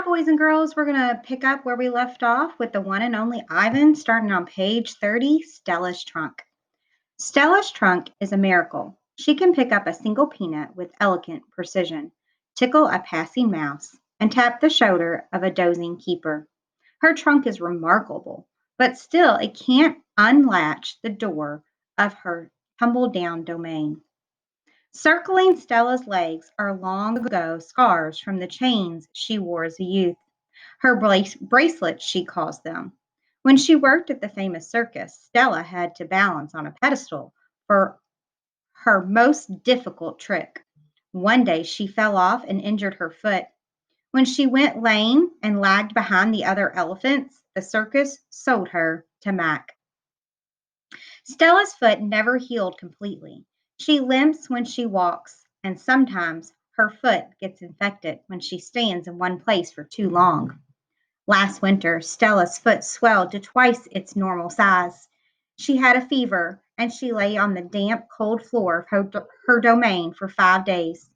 boys and girls, we're going to pick up where we left off with the one and only Ivan, starting on page 30, Stella's trunk. Stella's trunk is a miracle. She can pick up a single peanut with elegant precision, tickle a passing mouse, and tap the shoulder of a dozing keeper. Her trunk is remarkable, but still it can't unlatch the door of her tumble-down domain. Circling Stella's legs are long ago scars from the chains she wore as a youth. Her bracelets, she calls them. When she worked at the famous circus, Stella had to balance on a pedestal for her most difficult trick. One day she fell off and injured her foot. When she went lame and lagged behind the other elephants, the circus sold her to Mac. Stella's foot never healed completely. She limps when she walks, and sometimes her foot gets infected when she stands in one place for too long. Last winter, Stella's foot swelled to twice its normal size. She had a fever, and she lay on the damp, cold floor of her domain for 5 days.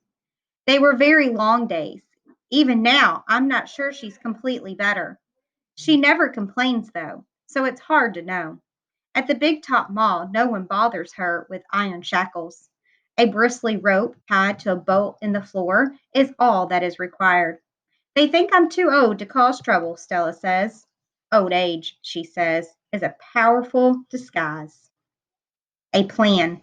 They were very long days. Even now, I'm not sure she's completely better. She never complains, though, so it's hard to know. At the Big Top Mall, no one bothers her with iron shackles. A bristly rope tied to a bolt in the floor is all that is required. They think I'm too old to cause trouble, Stella says. Old age, she says, is a powerful disguise. A plan.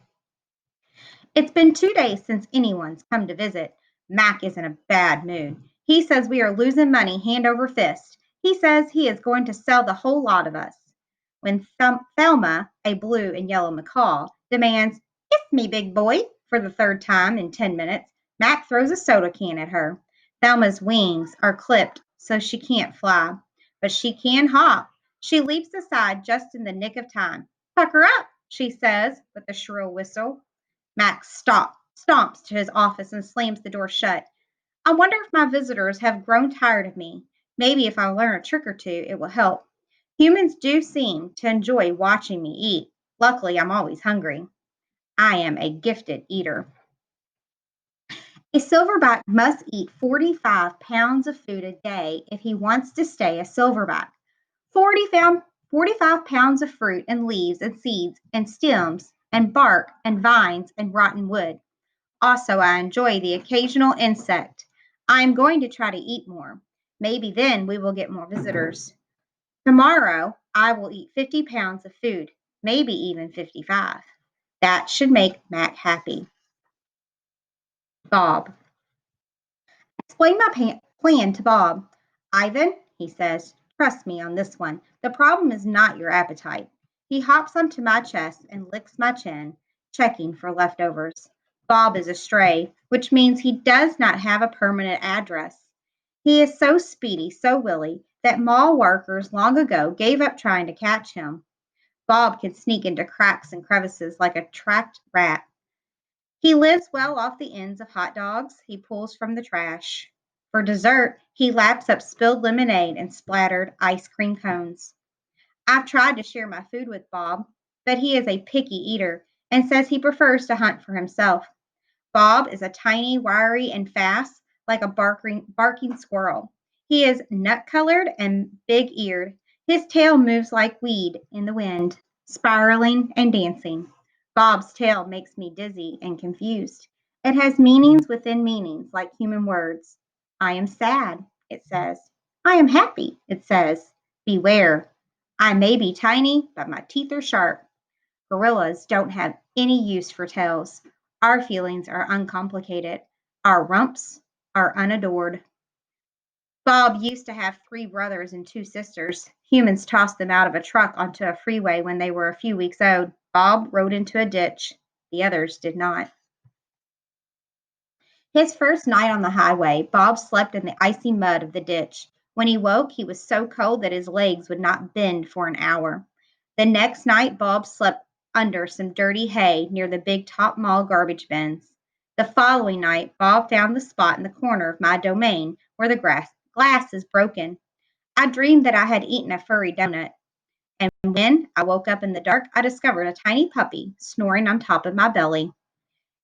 It's been 2 days since anyone's come to visit. Mac is in a bad mood. He says we are losing money hand over fist. He says he is going to sell the whole lot of us. When Thelma, a blue and yellow macaw, demands, "Kiss me, big boy," for the third time in 10 minutes, Mac throws a soda can at her. Thelma's wings are clipped so she can't fly, but she can hop. She leaps aside just in the nick of time. "Pucker up," she says with a shrill whistle. Max stomps to his office and slams the door shut. I wonder if my visitors have grown tired of me. Maybe if I learn a trick or two, it will help. Humans do seem to enjoy watching me eat. Luckily, I'm always hungry. I am a gifted eater. A silverback must eat 45 pounds of food a day if he wants to stay a silverback. 45 pounds of fruit and leaves and seeds and stems and bark and vines and rotten wood. Also, I enjoy the occasional insect. I am going to try to eat more. Maybe then we will get more visitors. Tomorrow, I will eat 50 pounds of food, maybe even 55. That should make Mac happy. Bob. Explain my plan to Bob. Ivan, he says, trust me on this one. The problem is not your appetite. He hops onto my chest and licks my chin, checking for leftovers. Bob is a stray, which means he does not have a permanent address. He is so speedy, so willy, that mall workers long ago gave up trying to catch him. Bob can sneak into cracks and crevices like a tracked rat. He lives well off the ends of hot dogs he pulls from the trash. For dessert, he laps up spilled lemonade and splattered ice cream cones. I've tried to share my food with Bob, but he is a picky eater and says he prefers to hunt for himself. Bob is a tiny, wiry, and fast, like a barking squirrel. He is nut-colored and big-eared. His tail moves like weed in the wind, spiraling and dancing. Bob's tail makes me dizzy and confused. It has meanings within meanings, like human words. I am sad, it says. I am happy, it says. Beware. I may be tiny, but my teeth are sharp. Gorillas don't have any use for tails. Our feelings are uncomplicated. Our rumps are unadored. Bob used to have 3 brothers and 2 sisters. Humans tossed them out of a truck onto a freeway when they were a few weeks old. Bob rode into a ditch. The others did not. His first night on the highway, Bob slept in the icy mud of the ditch. When he woke, he was so cold that his legs would not bend for an hour. The next night, Bob slept under some dirty hay near the Big Top Mall garbage bins. The following night, Bob found the spot in the corner of my domain where the glass is broken. I dreamed that I had eaten a furry donut. And when I woke up in the dark, I discovered a tiny puppy snoring on top of my belly.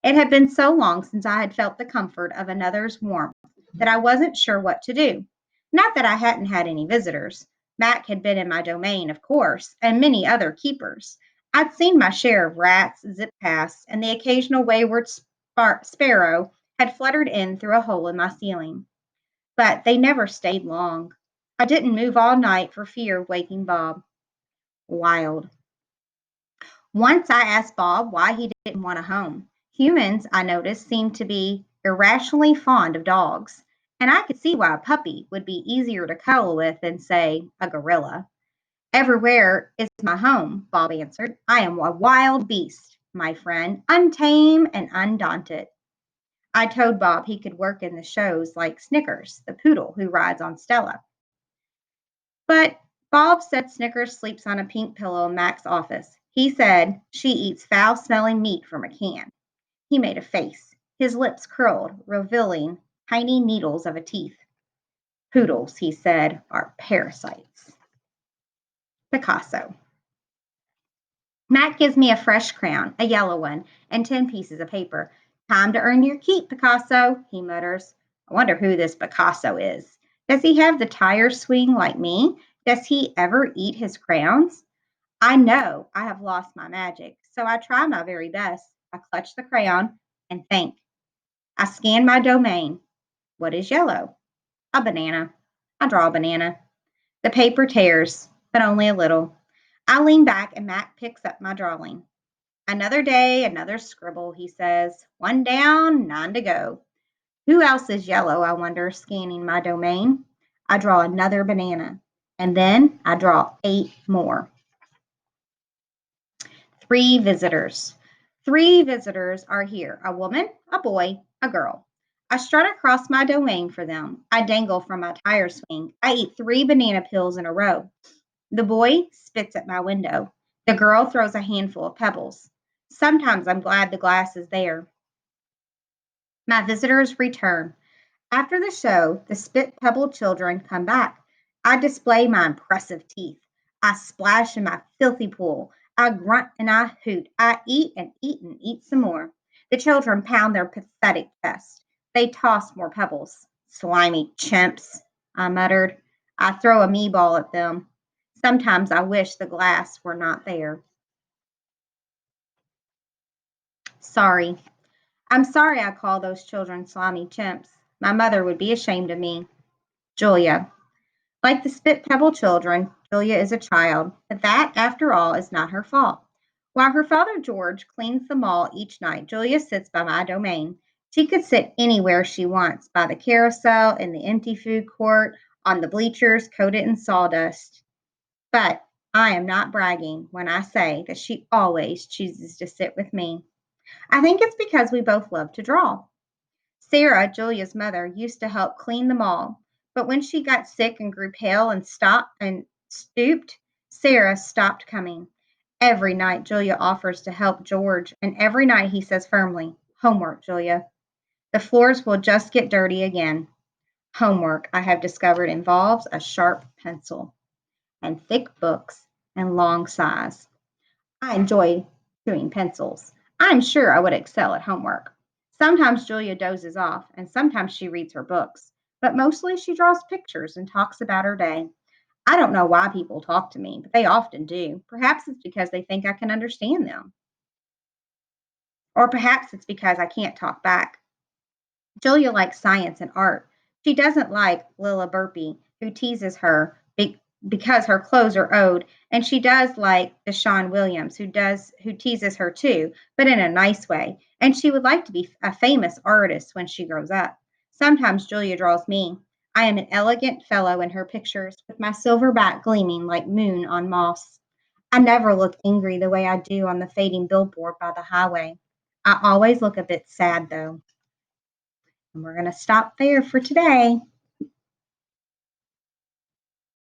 It had been so long since I had felt the comfort of another's warmth that I wasn't sure what to do. Not that I hadn't had any visitors. Mac had been in my domain, of course, and many other keepers. I'd seen my share of rats zip past, and the occasional wayward sparrow had fluttered in through a hole in my ceiling. But they never stayed long. I didn't move all night for fear of waking Bob. Wild. Once I asked Bob why he didn't want a home. Humans, I noticed, seemed to be irrationally fond of dogs, and I could see why a puppy would be easier to cuddle with than, say, a gorilla. Everywhere is my home, Bob answered. I am a wild beast, my friend, untamed and undaunted. I told Bob he could work in the shows like Snickers, the poodle who rides on Stella. But Bob said Snickers sleeps on a pink pillow in Mac's office. He said she eats foul smelling meat from a can. He made a face. His lips curled, revealing tiny needles of a teeth. Poodles, he said, are parasites. Picasso. Mac gives me a fresh crown, a yellow one, and 10 pieces of paper. Time to earn your keep, Picasso, he mutters. I wonder who this Picasso is. Does he have the tire swing like me? Does he ever eat his crowns? I know I have lost my magic, so I try my very best. I clutch the crayon and think. I scan my domain. What is yellow? A banana. I draw a banana. The paper tears, but only a little. I lean back and Mac picks up my drawing. Another day, another scribble, he says. One down, 9 to go. Who else is yellow, I wonder, scanning my domain? I draw another banana, and then I draw 8 more. 3 visitors. 3 visitors are here, a woman, a boy, a girl. I strut across my domain for them. I dangle from my tire swing. I eat 3 banana peels in a row. The boy spits at my window. The girl throws a handful of pebbles. Sometimes I'm glad the glass is there. My visitors return. After the show, the spit pebble children come back. I display my impressive teeth. I splash in my filthy pool. I grunt and I hoot. I eat and eat and eat some more. The children pound their pathetic chest. They toss more pebbles. Slimy chimps, I muttered. I throw a me ball at them. Sometimes I wish the glass were not there. Sorry. I'm sorry I call those children slimy chimps. My mother would be ashamed of me. Julia. Like the spit pebble children, Julia is a child, but that, after all, is not her fault. While her father George cleans the mall each night, Julia sits by my domain. She could sit anywhere she wants, by the carousel, in the empty food court, on the bleachers coated in sawdust. But I am not bragging when I say that she always chooses to sit with me. I think it's because we both love to draw. Sarah, Julia's mother, used to help clean them all, but when she got sick and grew pale and stooped, Sarah stopped coming. Every night Julia offers to help George, and every night he says firmly, "Homework, Julia. The floors will just get dirty again." Homework, I have discovered, involves a sharp pencil and thick books and long sighs. I enjoy doing pencils. I'm sure I would excel at homework. Sometimes Julia dozes off, and sometimes she reads her books, but mostly she draws pictures and talks about her day. I don't know why people talk to me, but they often do. Perhaps it's because they think I can understand them, or perhaps it's because I can't talk back. Julia likes science and art. She doesn't like Lilla Burpee, who teases her because her clothes are owed, and she does like Deshaun Williams, who teases her too, but in a nice way. And she would like to be a famous artist when she grows up. Sometimes Julia draws me. I am an elegant fellow in her pictures, with my silver back gleaming like moon on moss. I never look angry the way I do on the fading billboard by the highway. I always look a bit sad, though. And we're going to stop there for today.